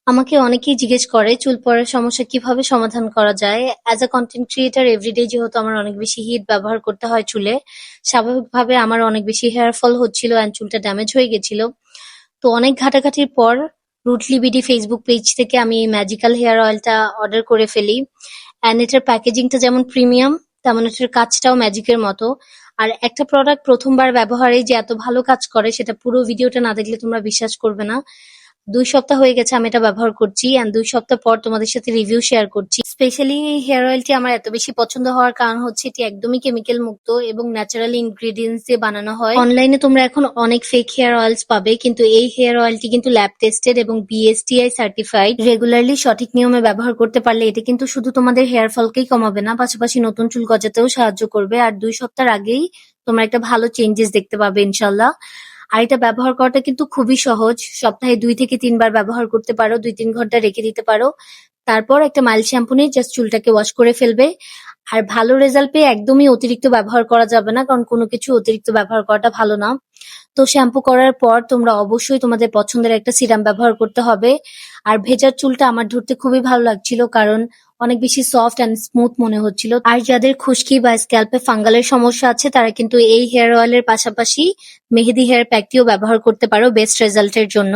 আমাকে অনেকেই জিজ্ঞেস করে চুল পড়ার সমস্যা কিভাবে সমাধান করা যায়। As a content creator everyday যেহেতু আমার অনেক বেশি হিট ব্যবহার করতে হয় চুলে, স্বাভাবিকভাবে আমার অনেক বেশি হেয়ার ফল হচ্ছিল অ্যান্ড চুলটা ড্যামেজ হয়ে গেছিল। তো অনেক ঘাটাঘাটির পর রুটলি বিডি ফেসবুক পেজ থেকে আমি এই ম্যাজিক্যাল হেয়ার অয়েলটা অর্ডার করে ফেলি। অ্যান্ড এটার প্যাকেজিংটা যেমন প্রিমিয়াম, তেমন এটার কাজটাও ম্যাজিকের মতো। আর একটা প্রোডাক্ট প্রথমবার ব্যবহারেই যে এত ভালো কাজ করে সেটা পুরো ভিডিওটা না দেখলে তোমরা বিশ্বাস করবে না। ২ সপ্তাহ হয়ে গেছে আমি এটা ব্যবহার করছি অ্যান্ড ২ সপ্তাহ পর তোমাদের সাথে রিভিউ শেয়ার করছি। স্পেশালি এই হেয়ার অয়েলটি আমার এত বেশি পছন্দ হওয়ার কারণ হচ্ছে এটি একদমই কেমিক্যাল মুক্ত এবং ন্যাচারাল ইনগ্রেডিয়েন্টস দিয়ে বানানো হয়। অনলাইনে তোমরা এখন অনেক ফেক হেয়ার অয়েলস পাবে, কিন্তু এই হেয়ার অয়েলটি কিন্তু ল্যাব টেস্টেড এবং বিএসটিআই সার্টিফাইড। রেগুলারলি সঠিক নিয়মে ব্যবহার করতে পারলে এটা কিন্তু শুধু তোমাদের হেয়ার ফলকেই কমাবে না, পাশাপাশি নতুন চুল গজাতেও সাহায্য করবে। আর ২ সপ্তাহ আগেই তোমরা একটা ভালো চেঞ্জেস দেখতে পাবে ইনশাল্লাহ। আর এটা ব্যবহার করাটা কিন্তু খুবই সহজ। সপ্তাহে ২ থেকে ৩ বার ব্যবহার করতে পারো, ২-৩ ঘন্টা রেখে দিতে পারো। তারপর একটা মাইল্ড শ্যাম্পু নিয়ে জাস্ট চুলটাকে ওয়াশ করে ফেলবে। আর ভালো রেজাল্ট পেয়ে একদমই অতিরিক্ত ব্যবহার করা যাবে না, কারণ কোনো কিছু অতিরিক্ত ব্যবহার করাটা ভালো না। তো শ্যাম্পু করার পর তোমরা অবশ্যই তোমাদের পছন্দের একটা সিরাম ব্যবহার করতে হবে। আর ভেজার চুলটা আমার ধরতে খুবই ভালো লাগছিল, কারণ অনেক বেশি সফট অ্যান্ড স্মুথ মনে হচ্ছিল। আর যাদের খুশকি বা স্ক্যাল্পে ফাঙ্গালের সমস্যা আছে তারা কিন্তু এই হেয়ার অয়েলের পাশাপাশি মেহেদি হেয়ার প্যাকটিও ব্যবহার করতে পারো বেস্ট রেজাল্টের জন্য।